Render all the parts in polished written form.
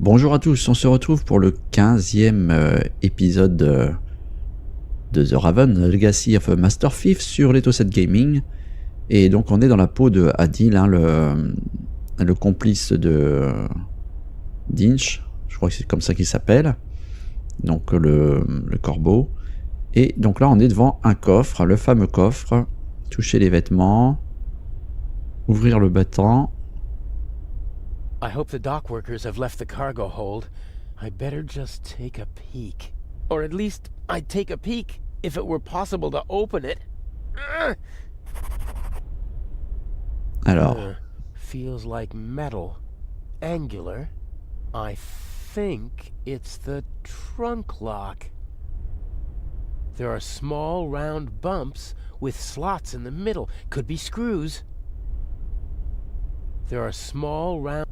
Bonjour à tous, on se retrouve pour le 15e épisode de The Raven, Legacy of Master Thief sur LetoVII Gaming. Et donc on est dans la peau de Adil, hein, le complice de Dinch, je crois que c'est comme ça qu'il s'appelle, donc le corbeau. Et donc là on est devant un coffre, le fameux coffre, toucher les vêtements, ouvrir le battant. I hope the dock workers have left the cargo hold. I better just take a peek. Or at least, I'd take a peek if it were possible to open it. Alors. Feels like metal. Angular. I think it's the trunk lock. There are small round bumps with slots in the middle. Could be screws. There are small round...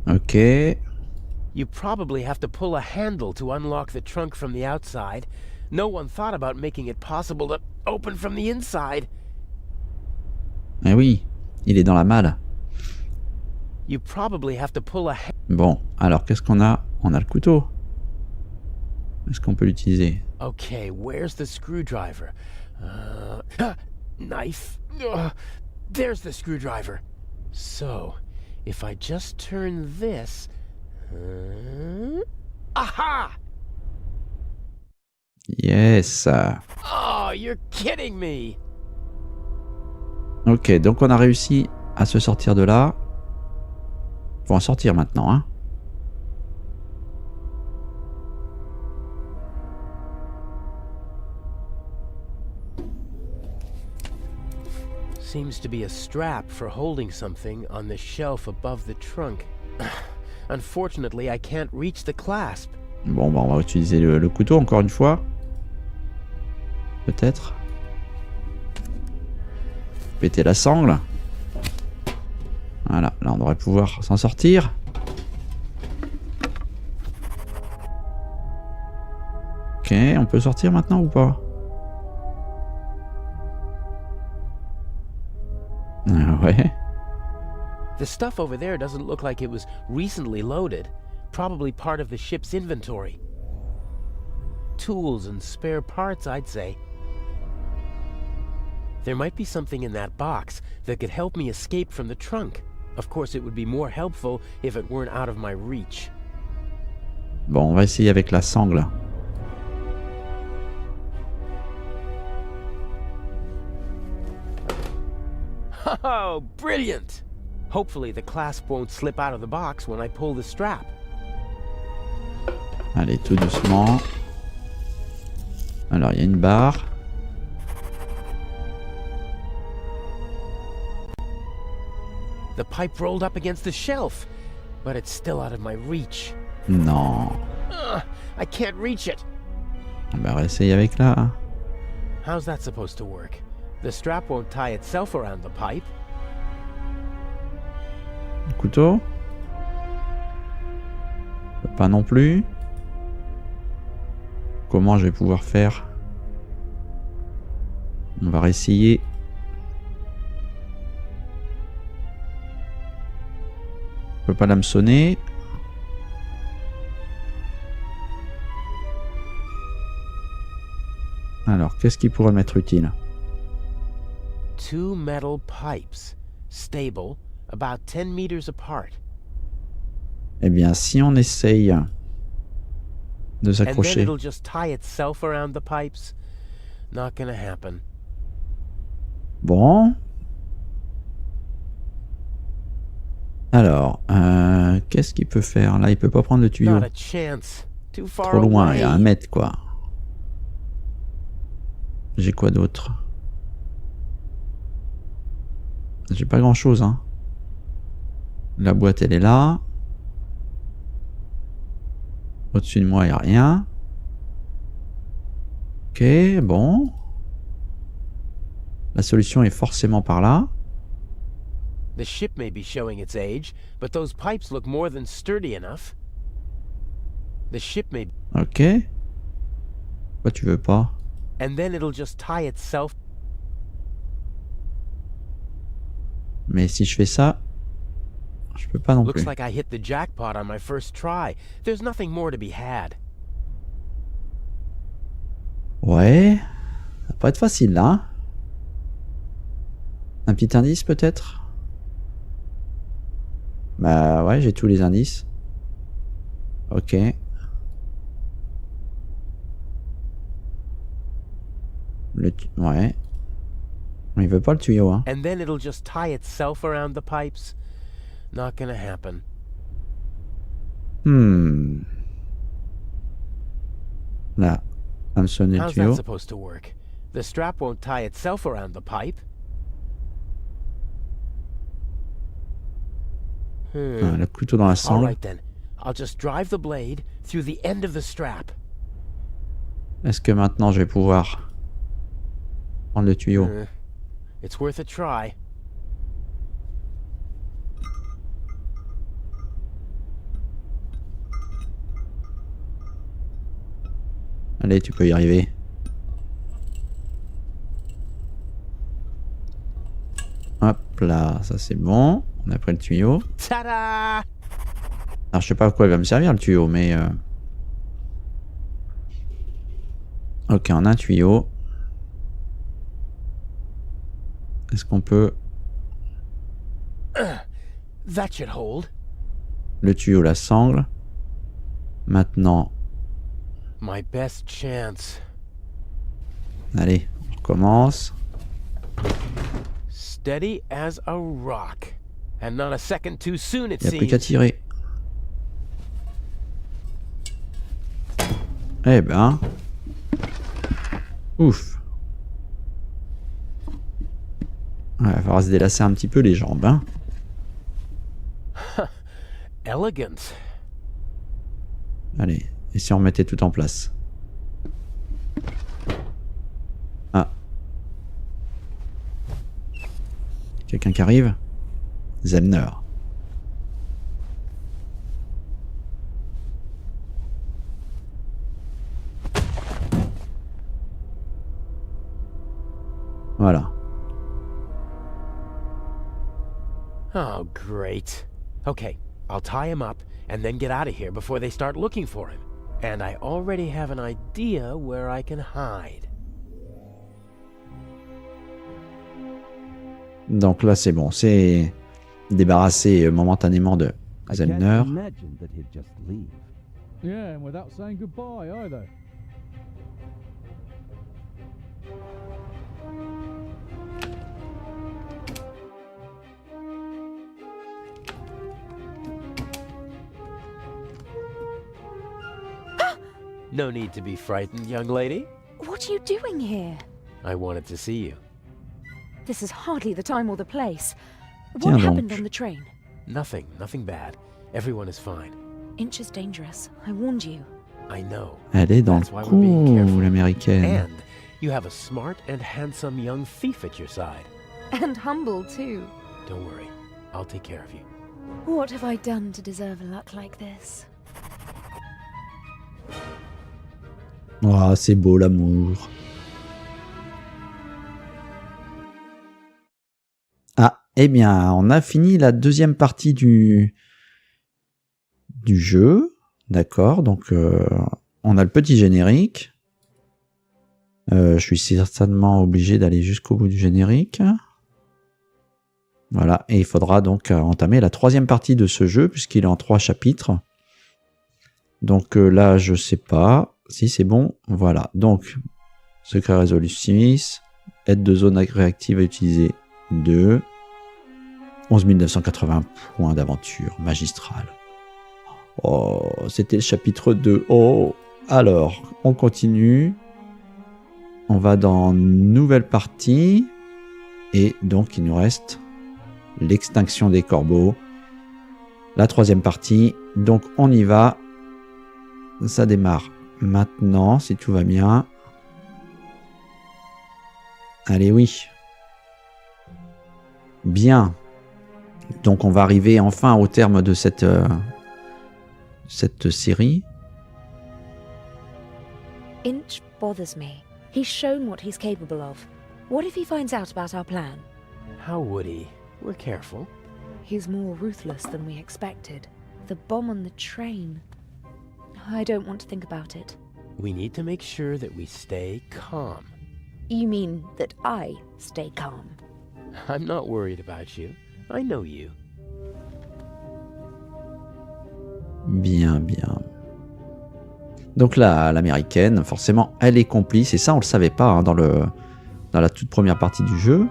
Ok. You probably have to pull a handle to unlock the trunk from the outside. No one thought about making it possible to open from the inside. Eh oui, il est dans la malle. You probably have to pull a Bon, alors qu'est-ce qu'on a? On a le couteau. Est-ce qu'on peut l'utiliser? Okay, where's the screwdriver? Knife. There's the screwdriver. So, if I just turn this... aha! Yes. Oh, you're kidding me! Ok, donc on a réussi à se sortir de là. Faut en sortir maintenant, hein. Seems to be a strap for holding something on the shelf above the trunk. Unfortunately, I can't reach the clasp. Bon, bah on va utiliser le couteau encore une fois. Peut-être. Péter la sangle. Voilà, là on devrait pouvoir s'en sortir. Ok, on peut sortir maintenant ou pas? Ah ouais. The stuff over there doesn't look like it was recently loaded. Probably part of the ship's inventory. Tools and spare parts, I'd say. There might be something in that box that could help me escape from the trunk. Of course, it would be more helpful if it weren't out of my reach. Bon, on va essayer avec la sangle. Oh, brilliant! Hopefully the clasp won't slip out of the box when I pull the strap. Allez, tout doucement. Alors, il y a une barre. The pipe rolled up against the shelf, but it's still out of my reach. Non. I can't reach it. On va essayer avec là. How's that supposed to work? The strap won't tie itself around the pipe. Le couteau. Pas non plus. Comment je vais pouvoir faire? On va réessayer. Je peux pas l'hameçonner. Alors, qu'est-ce qui pourrait m'être utile? Two metal pipes, stable, about 10 meters apart. Eh bien, si on essaye de And then s'accrocher. it'll just tie itself around the pipes. Not gonna happen. Bon. Alors, qu'est-ce qu'il peut faire? Là, il peut pas prendre le tuyau. Not a chance. Too far Trop loin, il away. y a 1 mètre, quoi. J'ai quoi d'autre? J'ai pas grand chose, hein. La boîte, elle est là. Au-dessus de moi, il n'y a rien. Ok, bon. La solution est forcément par là. The ship may be showing its age, but those pipes look more than sturdy enough. The ship may... Ok. Pourquoi tu veux pas? And then it'll just tie itself. Mais si je fais ça, je Je peux pas non plus. Looks like I hit the jackpot on my first try. There's nothing more to be had. Ouais. Ça va pas être facile là. Hein. Un petit indice peut-être? Bah ouais, j'ai tous les indices. Ok. Ouais. Il veut pas le tuyau, hein. And then it'll just tie itself around the pipes. Not gonna happen. Là. Hameçonner le How's that tuyau. supposed to work? The strap won't tie itself around the pipe. Ah, le couteau dans la All sangle. right then. I'll just drive the blade through the end of the strap. Est-ce que maintenant je vais pouvoir prendre le tuyau? It's worth a try. Allez, tu peux y arriver. Hop là, ça c'est bon. On a pris le tuyau. Ta-da! Alors je sais pas à quoi il va me servir le tuyau, mais... Ok, on a un tuyau. Est-ce qu'on peut... That should hold. Le tuyau, la sangle. Maintenant, My best chance. allez, on recommence. Steady as a rock. And not a second too soon, it Il n'y a plus qu'à seems. tirer. Eh ben... Ouf. Ouais, il va falloir se délasser un petit peu les jambes, hein. Elegant. Allez, et si on remettait tout en place? Ah. Quelqu'un qui arrive? Zemner. Voilà. Oh, great. Okay, I'll tie him up and then get out of here before they start looking for him. And I already have an idea where I can hide. Donc là, c'est bon. C'est débarrassé momentanément de Zemner. Yeah, and without saying goodbye either. No need to be frightened, young lady. What are you doing here? I wanted to see you. This is hardly the time or the place. Tiens What happened donc. on the train? Nothing bad. Everyone is fine. Inch is dangerous. I warned you. I know. Elle est dans That's le why we're being coup, careful. l'américaine. And you have a smart and handsome young thief at your side. And humble, too. Don't worry. I'll take care of you. What have I done to deserve a luck like this? Oh, c'est beau l'amour. Ah, eh bien, on a fini la deuxième partie du jeu. D'accord, donc on a le petit générique. Je suis certainement obligé d'aller jusqu'au bout du générique. Voilà, et il faudra donc entamer la troisième partie de ce jeu, puisqu'il est en 3 chapitres. Donc là, je sais pas si c'est bon. Voilà, donc, secret résolu 6, aide de zone réactive à utiliser 2, 11 980 points d'aventure magistrale. Oh, c'était le chapitre 2. Oh, alors, on continue. On va dans nouvelle partie. Et donc, il nous reste l'extinction des corbeaux. La troisième partie. Donc, on y va. Ça démarre maintenant, si tout va bien. Allez, oui. Bien. Donc, on va arriver enfin au terme de cette série. Inch bothers me. He's shown what he's capable of. What if he finds out about our plan? How would he? We're careful. He's more ruthless than we expected. The bomb on the train. I don't want to think about it. We need to make sure that we stay calm. You mean that I stay calm? I'm not worried about you. I know you. Bien, bien. Donc là, l'américaine, forcément, elle est complice. Et ça, on le savait pas hein, dans la toute première partie du jeu.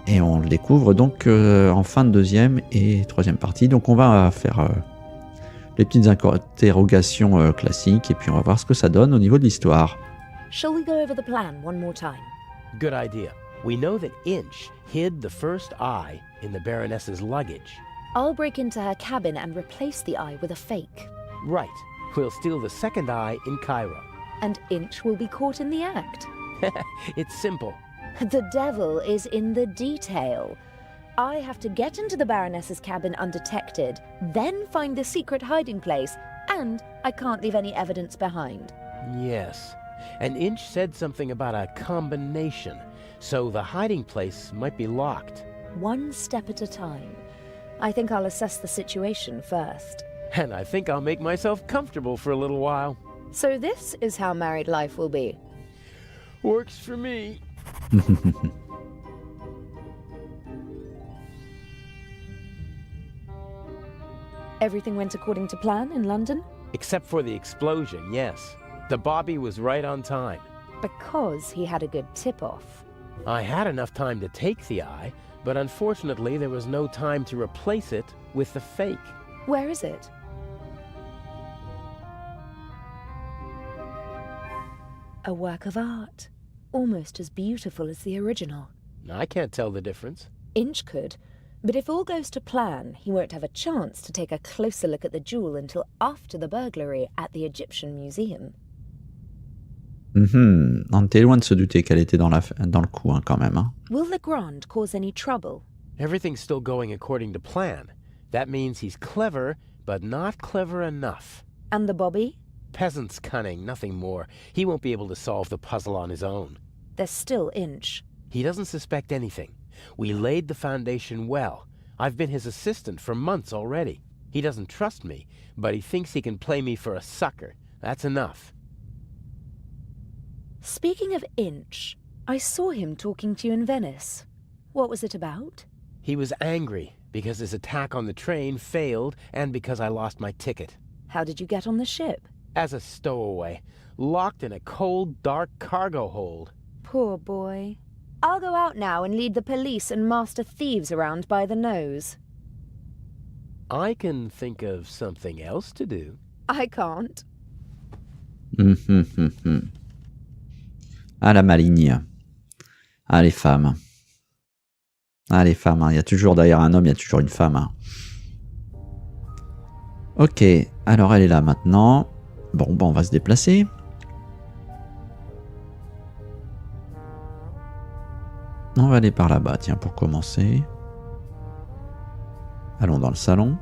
Et on le découvre donc en fin de deuxième et troisième partie. Donc on va faire les petites interrogations classiques. Et puis on va voir ce que ça donne au niveau de l'histoire. Shall we go over the plan one more time? Good idea. We know that Inch hid the first eye in the Baroness's luggage. I'll break into her cabin and replace the eye with a fake. Right. We'll steal the second eye in Cairo. And Inch will be caught in the act. It's simple. The devil is in the detail. I have to get into the Baroness's cabin undetected, then find the secret hiding place, and I can't leave any evidence behind. Yes. And Inch said something about a combination, so the hiding place might be locked. One step at a time. I think I'll assess the situation first. And I think I'll make myself comfortable for a little while. So this is how married life will be. Works for me. Everything went according to plan in London? Except for the explosion, yes. The Bobby was right on time. Because he had a good tip-off. I had enough time to take the eye, but unfortunately there was no time to replace it with the fake. Where is it? A work of art. Almost as beautiful as the original. I can't tell the difference. Inch could, but if all goes to plan, he won't have a chance to take a closer look at the jewel until after the burglary at the Egyptian Museum. On était loin de se douter qu'elle était dans le coup hein, quand même. Hein. Will Legrand cause any trouble? Everything's still going according to plan. That means he's clever, but not clever enough. And the Bobby? Peasant's cunning, nothing more. He won't be able to solve the puzzle on his own. There's still Inch. He doesn't suspect anything. We laid the foundation well. I've been his assistant for months already. He doesn't trust me, but he thinks he can play me for a sucker. That's enough. Speaking of Inch, I saw him talking to you in Venice. What was it about? He was angry because his attack on the train failed and because I lost my ticket. How did you get on the ship? As a stowaway, locked in a cold, dark cargo hold. Poor boy. I'll go out now and lead the police and master thieves around by the nose. I can think of something else to do. I can't. Ah, la maligne. Ah, les femmes. Ah, les femmes. Hein. Il y a toujours derrière un homme, il y a toujours une femme. Hein. Ok, alors elle est là maintenant. Bon, on va se déplacer. On va aller par là-bas, tiens, pour commencer. Allons dans le salon.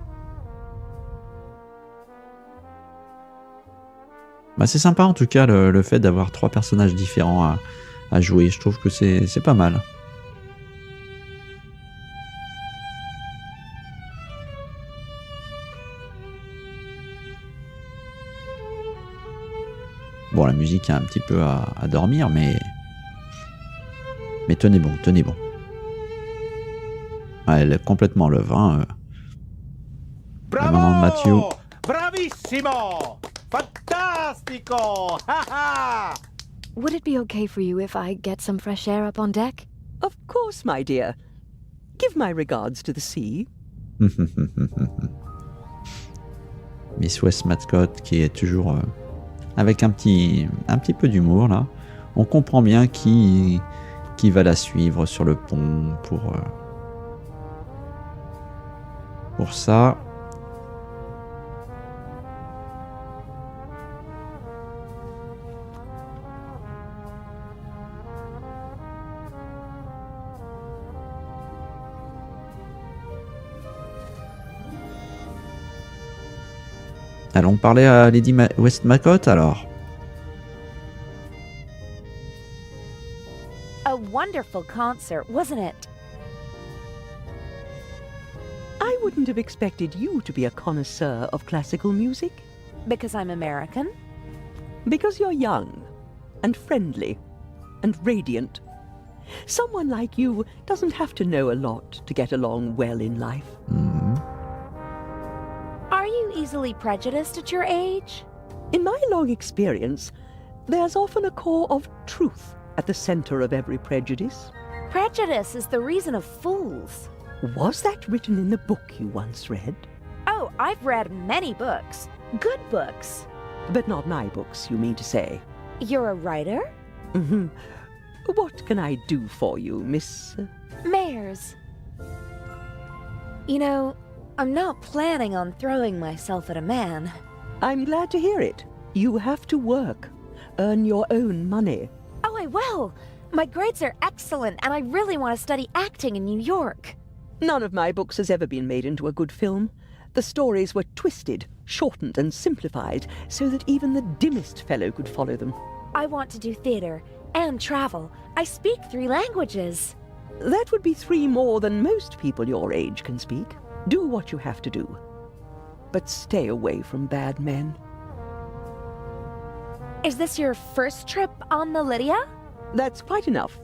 Bah, c'est sympa en tout cas le fait d'avoir 3 personnages différents à jouer. Je trouve que c'est pas mal. Bon, la musique est un petit peu à dormir, mais tenez bon, tenez bon. Ah, elle est complètement le vin. La maman de Mathieu. Bravissimo! Fantastico! Ha ha! Would it be okay for you if I get some fresh air up on deck? Of course, my dear. Give my regards to the sea. Miss Westmacott qui est toujours avec un petit peu d'humour là. On comprend bien qui va la suivre sur le pont pour ça. Allons parler à Lady Westmacott alors. A wonderful concert, wasn't it? wouldn't have expected you to be a connoisseur of classical music. Because I'm American? Because you're young, and friendly, and radiant. Someone like you doesn't have to know a lot to get along well in life. Are you easily prejudiced at your age? In my long experience, there's often a core of truth at the center of every prejudice. Prejudice is the reason of fools. Was that written in the book you once read? Oh, I've read many books. Good books. But not my books, you mean to say? You're a writer? Mm-hmm. What can I do for you, Miss... Mayors. You know, I'm not planning on throwing myself at a man. I'm glad to hear it. You have to work. Earn your own money. Oh, I will. My grades are excellent, and I really want to study acting in New York. None of my books has ever been made into a good film. The stories were twisted, shortened, and simplified so that even the dimmest fellow could follow them. I want to do theater and travel. I speak 3 languages. That would be 3 more than most people your age can speak. Do what you have to do. But stay away from bad men. Is this your first trip on the Lydia? That's quite enough.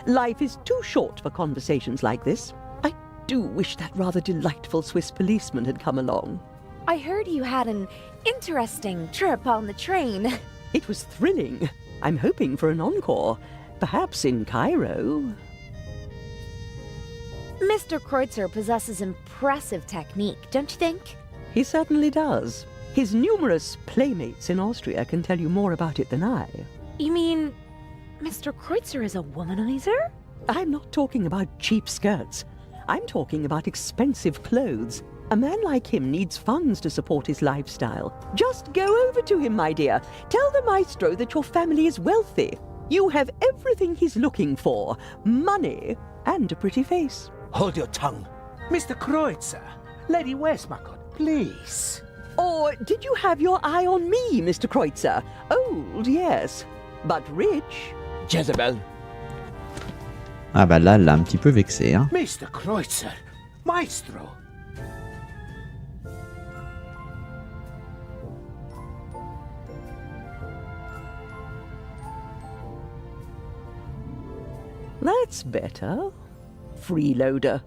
Life is too short for conversations like this. I do wish that rather delightful Swiss policeman had come along. I heard you had an interesting trip on the train. It was thrilling. I'm hoping for an encore. Perhaps in Cairo. Mr. Kreutzer possesses impressive technique, don't you think? He certainly does. His numerous playmates in Austria can tell you more about it than I. You mean Mr. Kreutzer is a womanizer? I'm not talking about cheap skirts. I'm talking about expensive clothes. A man like him needs funds to support his lifestyle. Just go over to him, my dear. Tell the maestro that your family is wealthy. You have everything he's looking for. Money and a pretty face. Hold your tongue. Mr. Kreutzer, Lady Westmacott, please. Or did you have your eye on me, Mr. Kreutzer? Old, yes, but rich. Jezebel. Ah bah là, elle l'a un petit peu vexé, hein. Mr. Kreutzer, Maestro. That's better. Freeloader.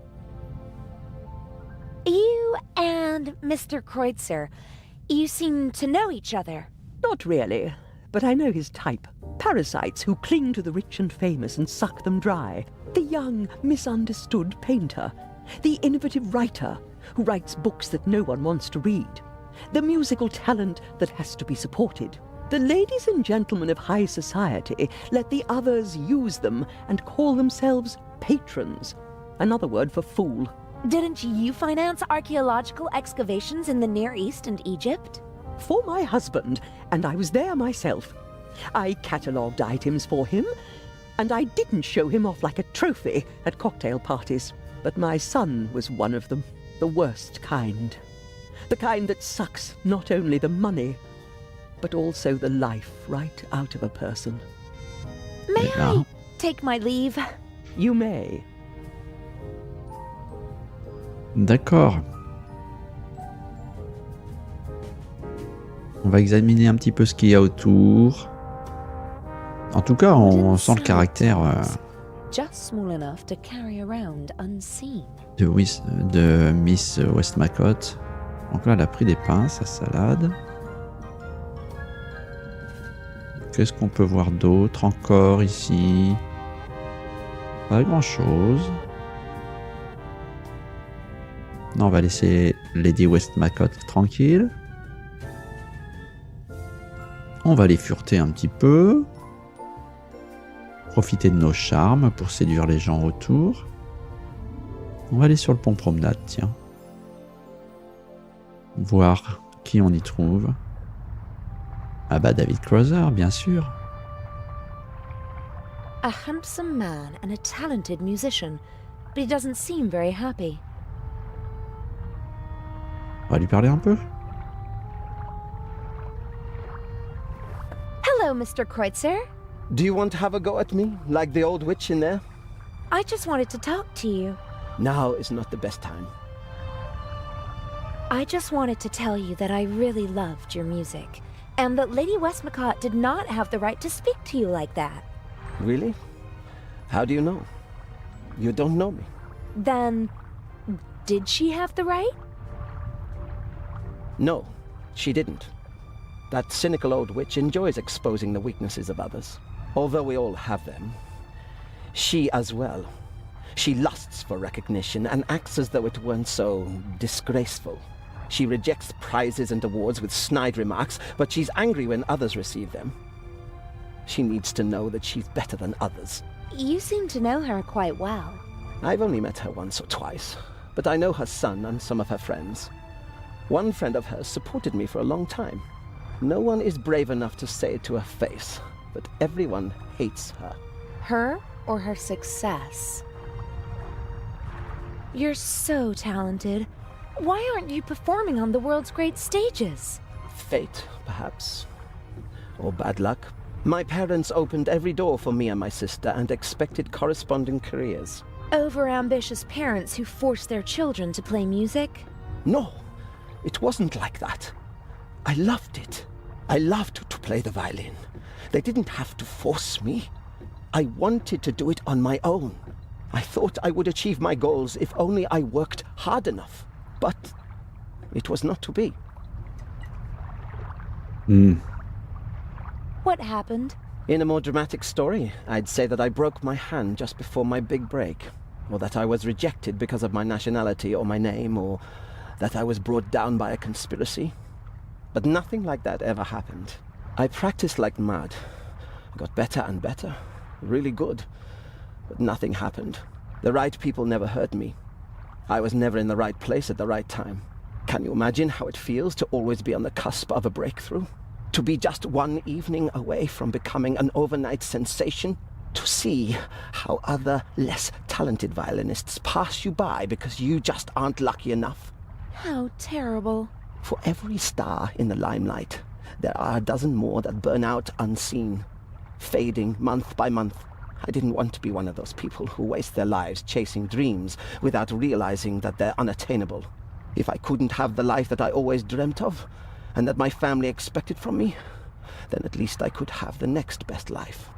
You and Mr. Kreutzer, you seem to know each other. Not really, but I know his type. Parasites who cling to the rich and famous and suck them dry. The young, misunderstood painter. The innovative writer who writes books that no one wants to read. The musical talent that has to be supported. The ladies and gentlemen of high society let the others use them and call themselves patrons. Another word for fool. Didn't you finance archaeological excavations in the Near East and Egypt? For my husband, and I was there myself. I catalogued items for him, and I didn't show him off like a trophy at cocktail parties. But my son was one of them, the worst kind. The kind that sucks not only the money, but also the life right out of a person. May I take my leave? You may. D'accord. On va examiner un petit peu ce qu'il y a autour. En tout cas, on sent le caractère Just small enough to carry around unseen. de Miss Westmacott. Donc là, elle a pris des pains, sa salade. Qu'est-ce qu'on peut voir d'autre encore ici? Pas grand-chose. Non, on va laisser Lady Westmacott tranquille. On va les fureter un petit peu. Profiter de nos charmes pour séduire les gens autour. On va aller sur le pont promenade, tiens. Voir qui on y trouve. Ah bah David Crowther, bien sûr. A handsome man and a talented musician, but he doesn't seem very happy. On va lui parler un peu. Hello, Mr. Kreutzer. Do you want to have a go at me, like the old witch in there? I just wanted to talk to you. Now is not the best time. I just wanted to tell you that I really loved your music, and that Lady Westmacott did not have the right to speak to you like that. Really? How do you know? You don't know me. Then, did she have the right? No, she didn't. That cynical old witch enjoys exposing the weaknesses of others. Although we all have them. She as well. She lusts for recognition and acts as though it weren't so disgraceful. She rejects prizes and awards with snide remarks, but she's angry when others receive them. She needs to know that she's better than others. You seem to know her quite well. I've only met her once or twice, but I know her son and some of her friends. One friend of hers supported me for a long time. No one is brave enough to say it to her face, but everyone hates her. Her or her success? You're so talented. Why aren't you performing on the world's great stages? Fate, perhaps. Or bad luck. My parents opened every door for me and my sister and expected corresponding careers. Over-ambitious parents who force their children to play music? No, it wasn't like that. I loved it. I loved to play the violin. They didn't have to force me. I wanted to do it on my own. I thought I would achieve my goals if only I worked hard enough. But it was not to be. What happened? In a more dramatic story, I'd say that I broke my hand just before my big break. Or that I was rejected because of my nationality or my name, or that I was brought down by a conspiracy. But nothing like that ever happened. I practiced like mad. I got better and better. Really good. But nothing happened. The right people never heard me. I was never in the right place at the right time. Can you imagine how it feels to always be on the cusp of a breakthrough? To be just one evening away from becoming an overnight sensation? To see how other, less talented violinists pass you by because you just aren't lucky enough? How terrible. For every star in the limelight, there are a dozen more that burn out unseen, fading month by month. I didn't want to be one of those people who waste their lives chasing dreams without realizing that they're unattainable. If I couldn't have the life that I always dreamt of, and that my family expected from me, then at least I could have the next best life.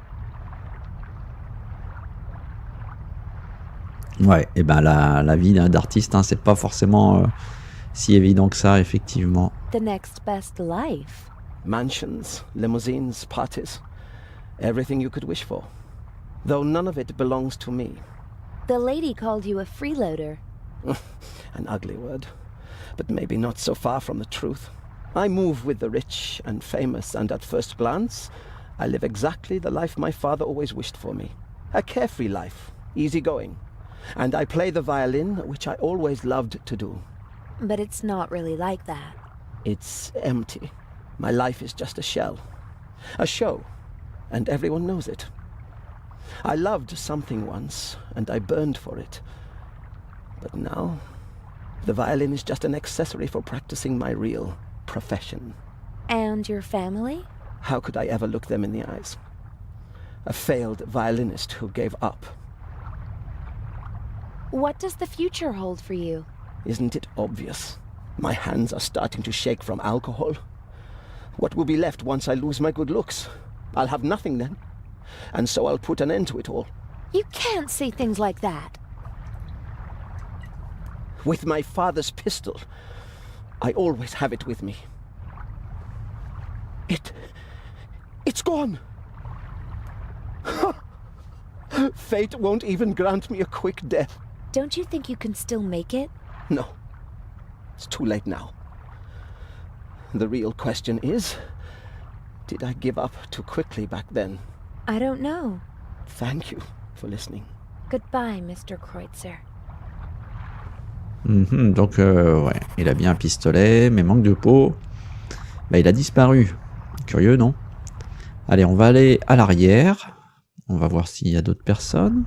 Ouais, et ben la vie d'artiste, hein, c'est pas forcément si évident que ça, effectivement. The next best life. Mansions, limousines, parties, everything you could wish for. Though none of it belongs to me. The lady called you a freeloader. An ugly word, but maybe not so far from the truth. I move with the rich and famous, and at first glance, I live exactly the life my father always wished for me. A carefree life, easygoing. And I play the violin, which I always loved to do. But it's not really like that. It's empty. My life is just a shell. A show, and everyone knows it. I loved something once, and I burned for it. But now, the violin is just an accessory for practicing my real profession. And your family? How could I ever look them in the eyes? A failed violinist who gave up. What does the future hold for you? Isn't it obvious? My hands are starting to shake from alcohol. What will be left once I lose my good looks? I'll have nothing then. And so I'll put an end to it all. You can't say things like that. With my father's pistol, I always have it with me. It's gone! Fate won't even grant me a quick death. Don't you think you can still make it? No. It's too late now. The real question is, did I give up too quickly back then? I don't know. Thank you for listening. Goodbye, Mr. Kreutzer. Donc, ouais, il a bien un pistolet, mais manque de peau. Bah, il a disparu. Curieux, non? Allez, on va aller à l'arrière. On va voir s'il y a d'autres personnes.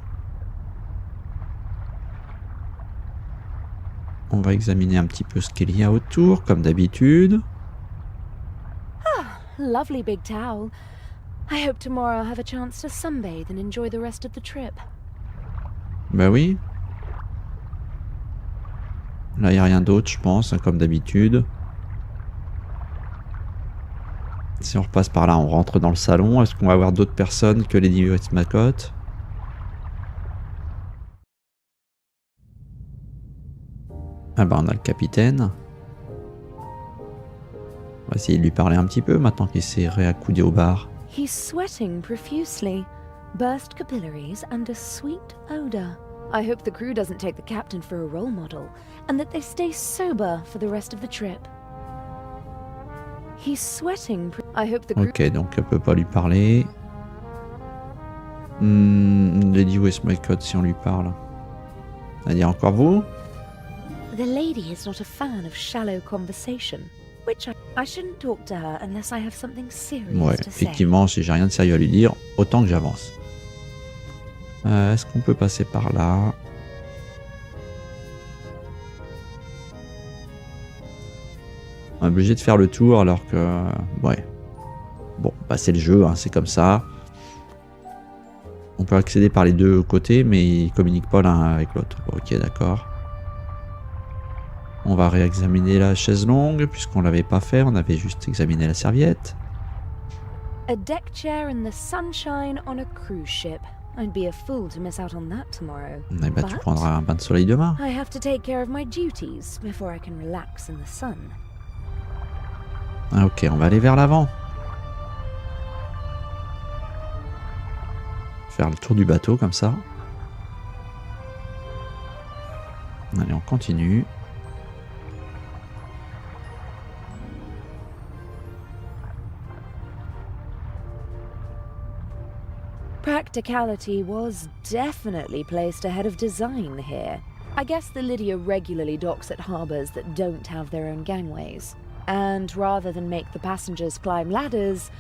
On va examiner un petit peu ce qu'il y a autour, comme d'habitude. Ah, lovely big towel. I hope tomorrow I'll have a chance to sunbathe and enjoy the rest of the trip. Bah oui. Là, il n'y a rien d'autre, je pense, hein, comme d'habitude. Si on repasse par là, on rentre dans le salon. Est-ce qu'on va avoir d'autres personnes que Lady Westmacott? Ah bah on a le capitaine. On va essayer de lui parler un petit peu maintenant qu'il s'est réaccoudé au bar. He's sweating profusely, burst capillaries and a sweet odor. I hope the crew doesn't take the captain for a role model, and that they stay sober for the rest of the trip. He's sweating. I hope the crew. Ok, donc elle peut pas lui parler. Lady Westmacott, si on lui parle. C'est-à-dire encore vous? The lady is not a fan of shallow conversation, which I shouldn't talk to her unless I have something serious Ouais, to say. effectivement, si j'ai rien de sérieux à lui dire, autant que j'avance. Est-ce qu'on peut passer par là? On est obligé de faire le tour alors que... Ouais. Bon, bah c'est le jeu, hein, c'est comme ça. On peut accéder par les deux côtés, mais ils communiquent pas l'un avec l'autre. Ok, d'accord. On va réexaminer la chaise longue, puisqu'on l'avait pas fait, on avait juste examiné la serviette. A deck chair in the sunshine on a cruise ship. I'd be a fool to miss out on that tomorrow. Eh ben, tu But prendras un bain de soleil demain. I have to take care of my duties before I can relax in the sun. Ah, ok, on va aller vers l'avant. Faire le tour du bateau comme ça. Allez, on continue. Practicality was definitely placed ahead of design here. I guess the Lydia regularly docks at harbours that don't have their own gangways. And rather than make the passengers climb ladders,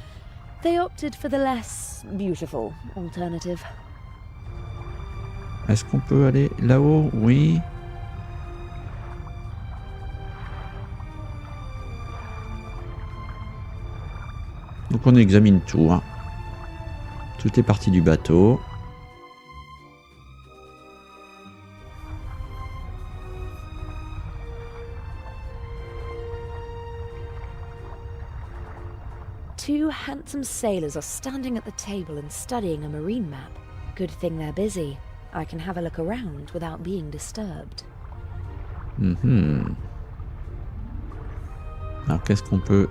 they opted for the less beautiful alternative. Est-ce qu'on peut aller là-haut? Oui. Donc on examine tout, hein. Toutes les parties du bateau. Two handsome sailors are standing at the table and studying a marine map. Good thing they're busy. I can have a look around without being disturbed. Alors qu'est-ce qu'on peut...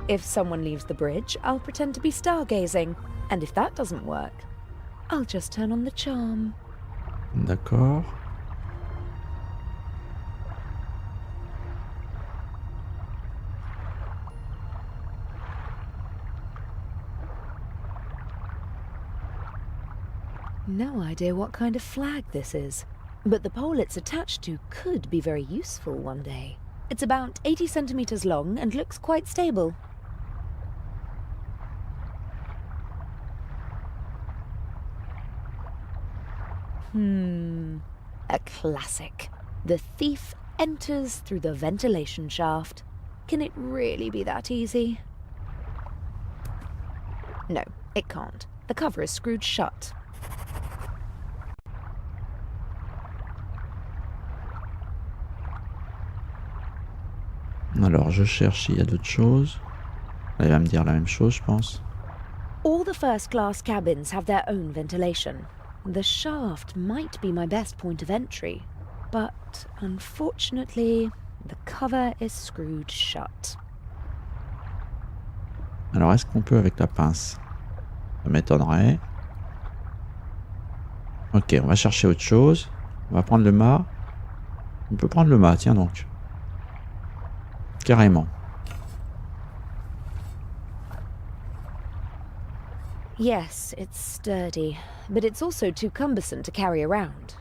If someone leaves the bridge, I'll pretend to be stargazing. And if that doesn't work, I'll just turn on the charm. D'accord. No idea what kind of flag this is, but the pole it's attached to could be very useful one day. It's about 80 centimeters long and looks quite stable. A classic. The thief enters through the ventilation shaft. Can it really be that easy? No, it can't. The cover is screwed shut. Alors je cherche s'il y a d'autres choses. Elle va me dire la même chose, je pense. All the first-class cabins have their own ventilation. The shaft might be my best point of entry, but unfortunately, the cover is screwed shut. Alors est-ce qu'on peut avec la pince? Ça m'étonnerait. Ok, on va chercher autre chose. On va prendre le mât. On peut prendre le mât, tiens donc. Carrément. Yes, it's sturdy, but it's also too cumbersome to carry around.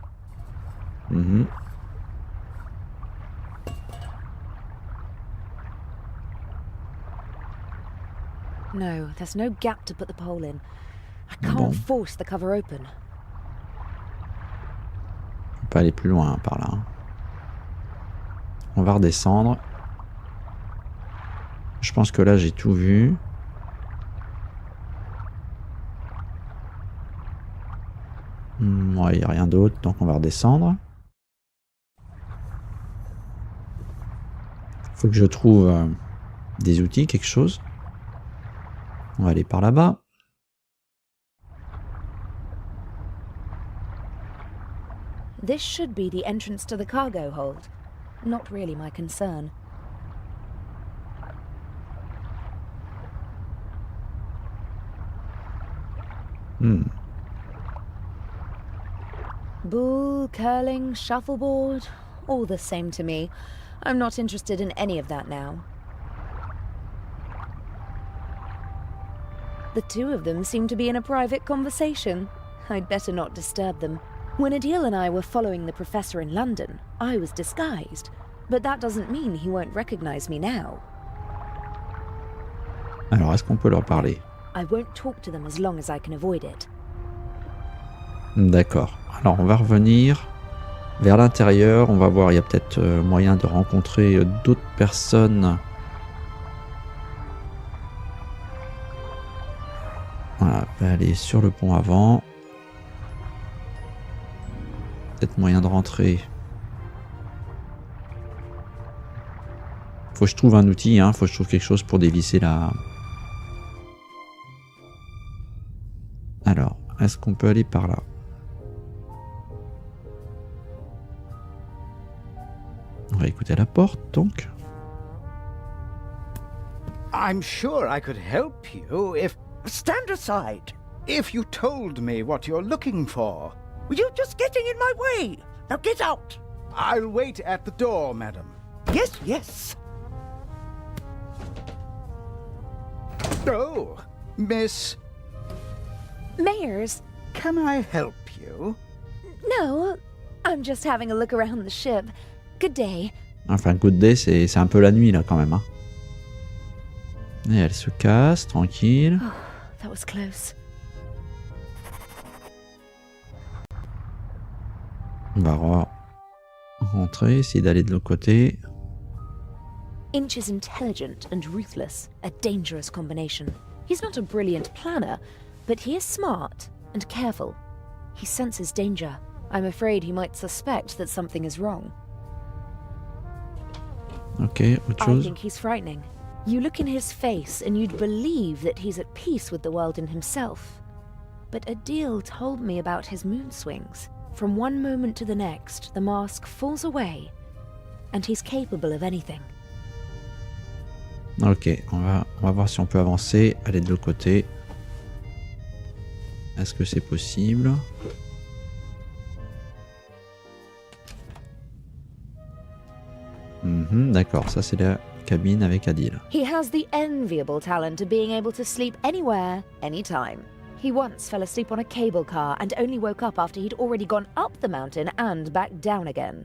No, there's no gap to put the pole in. I can't force the cover open. On peut pas aller plus loin par là. On va redescendre. Je pense que là j'ai tout vu. Ouais, il n'y a rien d'autre, donc on va redescendre. Faut que je trouve des outils, quelque chose. On va aller par là-bas. This should be the entrance to the cargo hold. Not really my concern. Bull, curling, shuffleboard, all the same to me. I'm not interested in any of that now. The two of them seem to be in a private conversation. I'd better not disturb them. When Adil and I were following the professor in London, I was disguised, but that doesn't mean he won't recognize me now. Alors, est-ce qu'on peut leur parler? I won't talk to them as long as I can avoid it. D'accord. Alors, on va revenir vers l'intérieur. On va voir, il y a peut-être moyen de rencontrer d'autres personnes. Voilà, on va aller sur le pont avant. Peut-être moyen de rentrer. Faut que je trouve un outil, hein. Faut que je trouve quelque chose pour dévisser la... Alors, est-ce qu'on peut aller par là? On va écouter la porte, donc. I'm sure I could help you if... Stand aside. If you told me what you're looking for. You're just getting in my way. Now get out. I'll wait at the door, madam. Yes, yes. Oh, Miss... Mayors? Can I help you? No, I'm just having a look around the ship. Good day. Enfin, good day, c'est un peu la nuit, là, quand même. Hein. Et elle se casse, tranquille. Oh, that was close. On va rentrer, essayer d'aller de l'autre côté. Inch is intelligent and ruthless, a dangerous combination. He's not a brilliant planner, but he is smart and careful. He senses danger. I'm afraid he might suspect that something is wrong. Ok, autre I chose. think he's frightening. You look in his face and you'd believe that he's at peace with the world and himself. But Adil told me about his mood swings. From one moment to the next, the mask falls away, and he's capable of anything. Ok, on va voir si on peut avancer, aller de l'autre côté. Est-ce que c'est possible? D'accord, ça c'est la cabine avec Adil. He has the enviable talent of being able to sleep anywhere, anytime. He once fell asleep on a cable car and only woke up after he'd already gone up the mountain and back down again.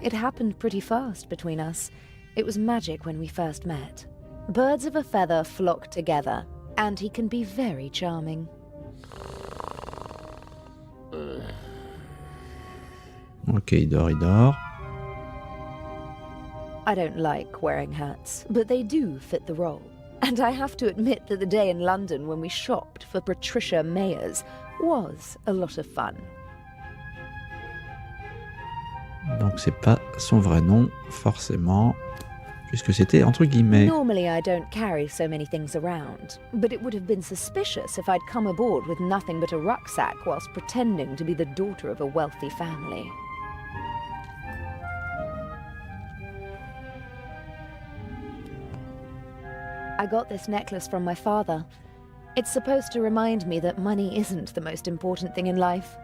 It happened pretty fast between us. It was magic when we first met. Birds of a feather flock together, and he can be very charming. Ok, il dort. I don't like wearing hats, but they do fit the role. And I have to admit that the day in London when we shopped for Patricia Mayors was a lot of fun. Donc c'est pas son vrai nom, forcément, puisque c'était entre guillemets. Normally I don't carry so many things around, but it would have been suspicious if I'd come aboard with nothing but a rucksack whilst pretending to be the daughter of a wealthy family. I got this necklace from my father. It's supposed to remind me that money isn't the most important thing in life.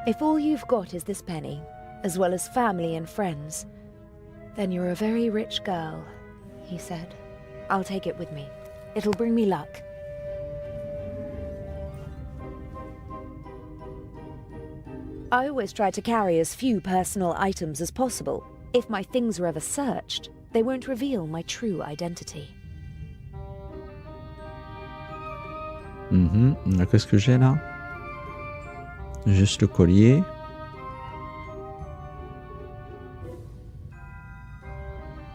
If all you've got is this penny, as well as family and friends, then you're a very rich girl, he said. I'll take it with me. It'll bring me luck. I always try to carry as few personal items as possible. If my things are ever searched, they won't reveal my true identity. Qu'est-ce que j'ai là? Juste le collier.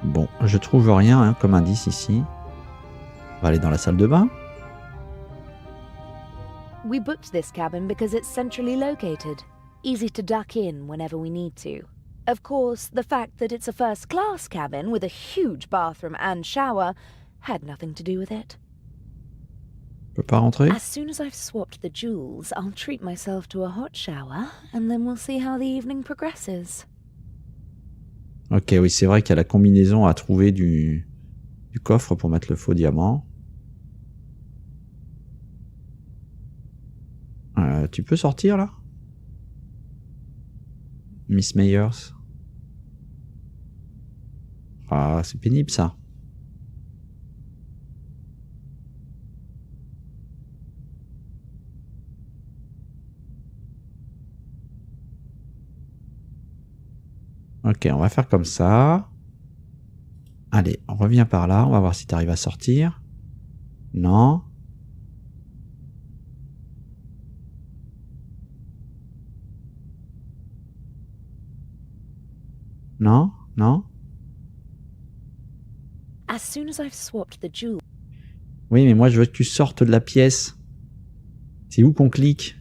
Bon, je trouve rien hein, comme indice ici. On va aller dans la salle de bain. We booked this cabin because it's centrally located, easy to duck in whenever we need to. Of course, the fact that it's a first-class cabin with a huge bathroom and shower had nothing to do with it. Je peux pas rentrer? As soon as I've swapped the jewels, I'll treat myself to a hot shower, and then we'll see how the evening progresses. Ok, oui, c'est vrai qu'il y a la combinaison à trouver du coffre pour mettre le faux diamant. Tu peux sortir là? Miss Meyers. Ah, c'est pénible ça. Ok, on va faire comme ça. Allez, on revient par là. On va voir si tu arrives à sortir. Non. Non, non. As soon as I've swapped the jewels. Oui, mais moi je veux que tu sortes de la pièce. C'est où qu'on clique?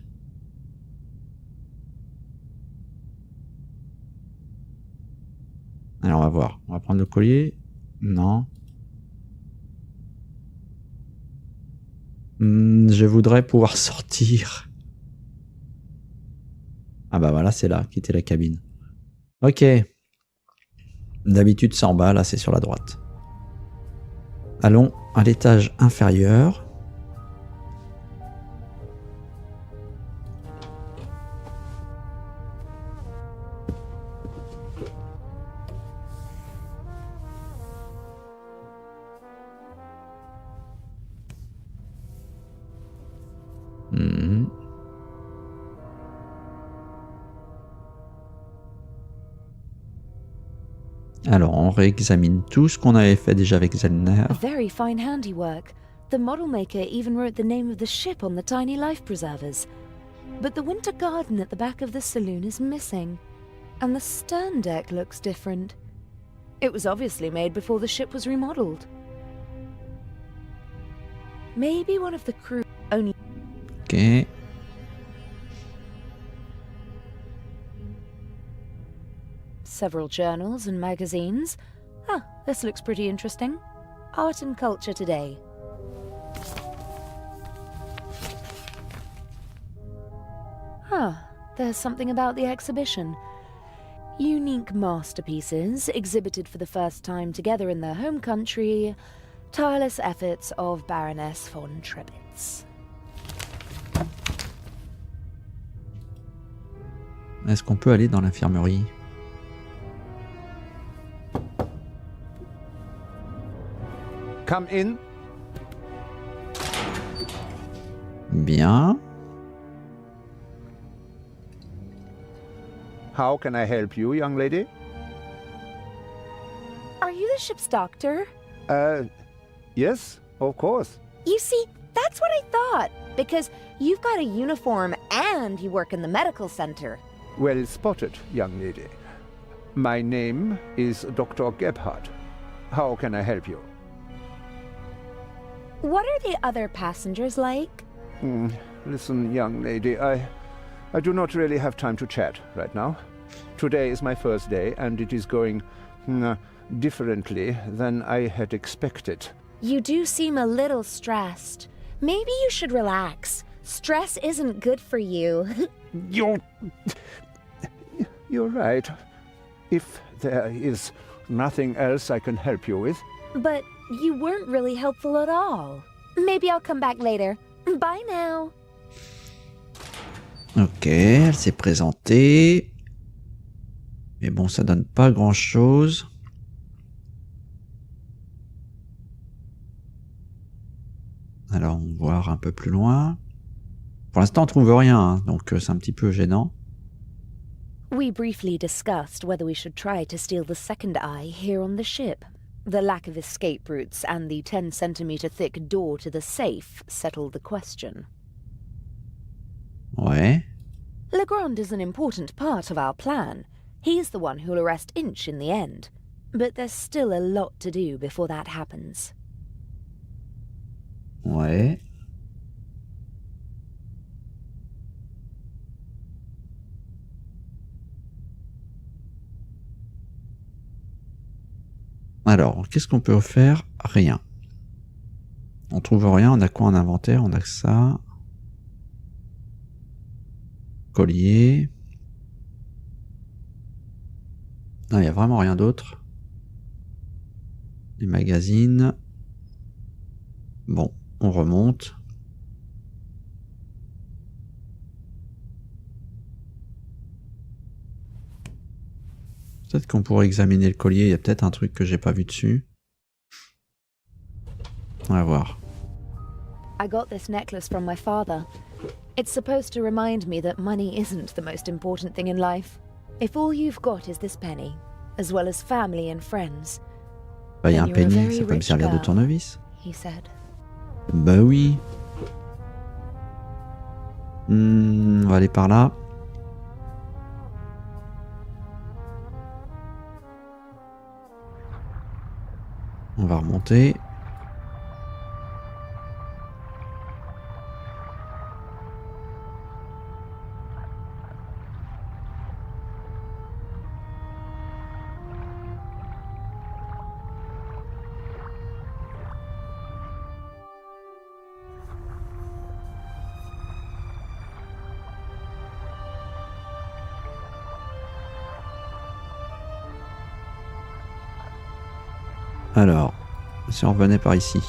Alors on va voir. On va prendre le collier. Non. Je voudrais pouvoir sortir. Ah bah voilà, c'est là, quitter la cabine. Ok. D'habitude c'est en bas, là c'est sur la droite. Allons à l'étage inférieur. Alors, on réexamine tout ce qu'on avait fait déjà avec Zellner. Very fine handiwork. The model maker even wrote the name of the ship on the tiny life preservers. But the winter garden at the back of the saloon is missing. And the stern deck looks different. It was obviously made before the ship was remodeled. Maybe one of the crew only... Ok. Several journals and magazines. Ah, this looks pretty interesting. Art and Culture Today. Ah, there's something about the exhibition. Unique masterpieces exhibited for the first time together in their home country. Tireless efforts of Baroness von Trebitz. Est-ce qu'on peut aller dans l'infirmerie? Come in. Bien. How can I help you, young lady? Are you the ship's doctor? Yes, of course. You see, that's what I thought. Because you've got a uniform and you work in the medical center. Well spotted, young lady. My name is Dr. Gebhardt. How can I help you? What are the other passengers like? Listen, young lady, I do not really have time to chat right now. Today is my first day, and it is going differently than I had expected. You do seem a little stressed. Maybe you should relax. Stress isn't good for you. You're right. If there is nothing else I can help you with. But you weren't really helpful at all. Maybe I'll come back later. Bye now. Ok, elle s'est présentée. Mais bon, ça donne pas grand-chose. Alors, on va voir un peu plus loin. Pour l'instant, on trouve rien, hein, donc c'est un petit peu gênant. We briefly discussed whether we should try to steal the second eye here on the ship. The lack of escape routes and the 10-centimeter thick door to the safe settled the question. Ouais. Legrand is an important part of our plan. He's the one who'll arrest Inch in the end. But there's still a lot to do before that happens. Ouais. Alors, qu'est-ce qu'on peut faire? Rien. On trouve rien, on a quoi en inventaire? On a que ça. Collier. Non, il n'y a vraiment rien d'autre. Les magazines. Bon, on remonte. Peut-être qu'on pourrait examiner le collier, il y a peut-être un truc que j'ai pas vu dessus. On va voir. I got this necklace from my father. It's supposed to remind me that money isn't the most important thing in life. If all you've got is this penny, as well as family and friends, Bah, il y a un then you're a penny, very ça peut me rich servir de girl, tournevis. he said. Bah oui. On va aller par là. On va remonter. Alors, si on revenait par ici.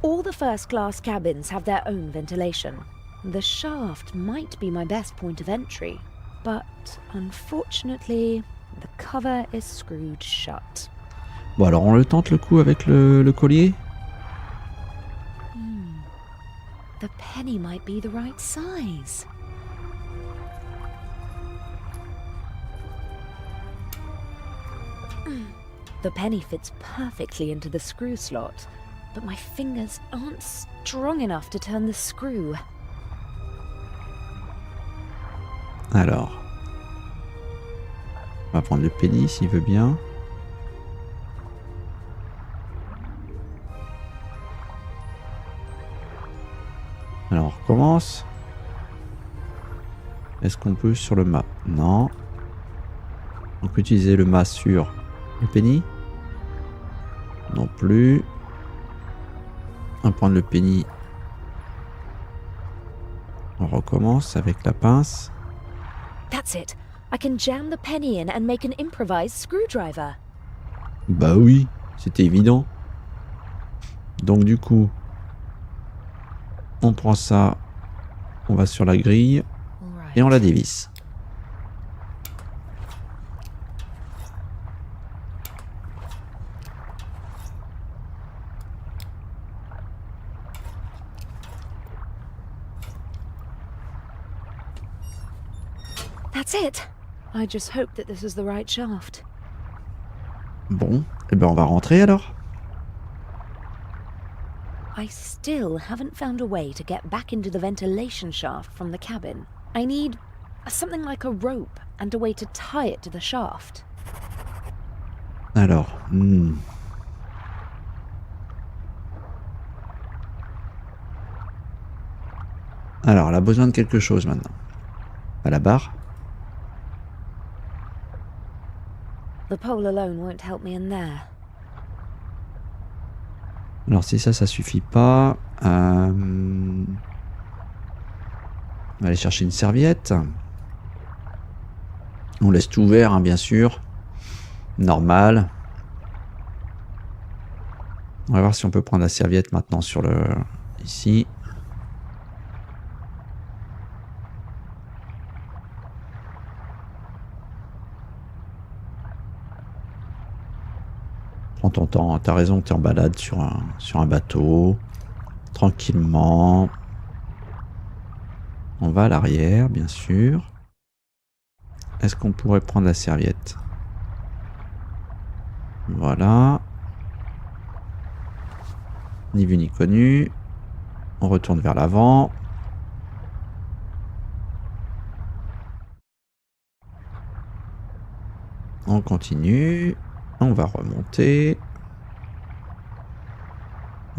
All the first-class cabins have their own ventilation. The shaft might be my best point of entry, but unfortunately, the cover is screwed shut. Bon, alors on le tente le coup avec le collier. The penny might be the right size. The penny fits perfectly into the screw slot, but my fingers aren't strong enough to turn the screw. Alors, on va prendre le penny s'il veut bien. Alors, on recommence. Est-ce qu'on peut sur le mât? Non. On peut utiliser le mât sur le penny? Non plus. On va prendre le penny. On recommence avec la pince. That's it. I can jam the penny in and make an improvised screwdriver. Bah oui, c'était évident. Donc du coup, on prend ça, on va sur la grille et on la dévisse. That's it. I just hope that this is the right shaft. Bon, et ben on va rentrer alors. I still haven't found a way to get back into the ventilation shaft from the cabin. I need something like a rope and a way to tie it to the shaft. Alors, alors, elle a besoin de quelque chose maintenant. À la barre. The pole alone won't help me in there. Alors si ça suffit pas, on va aller chercher une serviette. On laisse tout ouvert, hein, bien sûr. Normal. On va voir si on peut prendre la serviette maintenant sur le... ici. Prends ton temps, t'as raison que t'es en balade sur un bateau. Tranquillement. On va à l'arrière, bien sûr. Est-ce qu'on pourrait prendre la serviette? Voilà. Ni vu ni connu. On retourne vers l'avant. On continue. On va remonter.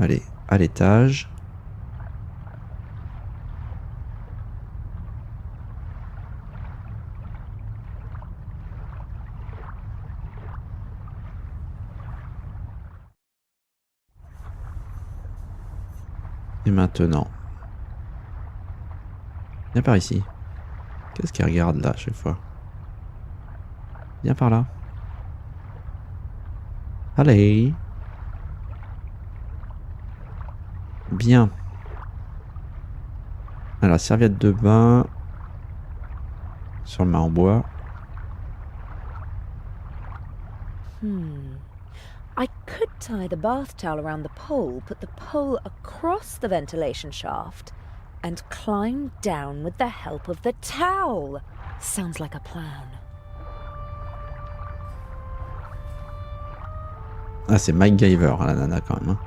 Allez, à l'étage. Et maintenant. Viens par ici. Qu'est-ce qu'il regarde là à chaque fois? Viens par là. Allez. Bien. Alors, serviette de bain. Sur le mât en bois. I could tie the bath towel around the pole, put the pole across the ventilation shaft, and climb down with the help of the towel. Sounds like a plan. Ah, c'est MacGyver, la nana, quand même. Hein.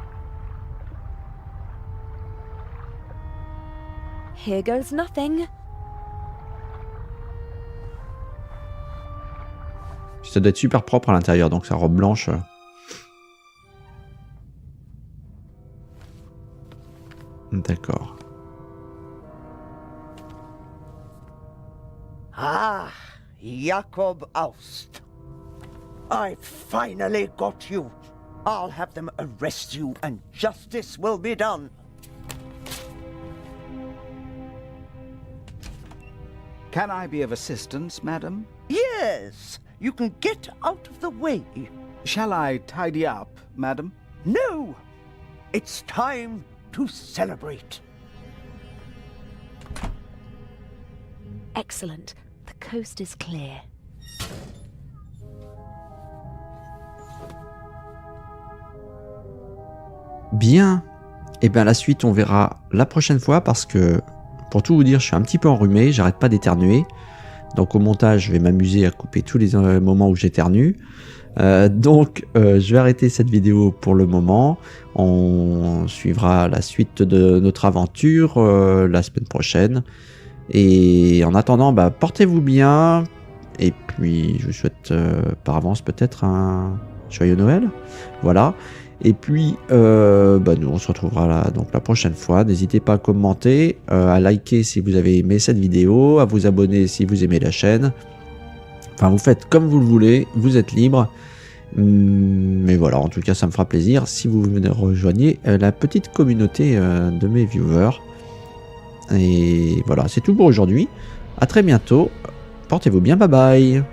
Here goes nothing. Ça doit être super propre à l'intérieur, donc sa robe blanche. D'accord. Ah, Jakob Aust. I finally got you. I'll have them arrest you and justice will be done. Can I be of assistance, madam? Yes, you can get out of the way. Shall I tidy up, madam? No, it's time to celebrate. Excellent. The coast is clear. Bien. Et bien la suite on verra la prochaine fois parce que pour tout vous dire je suis un petit peu enrhumé, j'arrête pas d'éternuer. Donc au montage je vais m'amuser à couper tous les moments où j'éternue. Donc je vais arrêter cette vidéo pour le moment. On suivra la suite de notre aventure la semaine prochaine. Et en attendant, bah, portez-vous bien. Et puis je vous souhaite par avance peut-être un joyeux Noël. Voilà. Et puis bah, nous on se retrouvera là, donc la prochaine fois. N'hésitez pas à commenter, à liker si vous avez aimé cette vidéo, à vous abonner si vous aimez la chaîne. Enfin vous faites comme vous le voulez, vous êtes libre. Mais voilà, en tout cas ça me fera plaisir si vous venez rejoignez la petite communauté de mes viewers. Et voilà, c'est tout pour aujourd'hui. À très bientôt. Portez-vous bien, bye bye.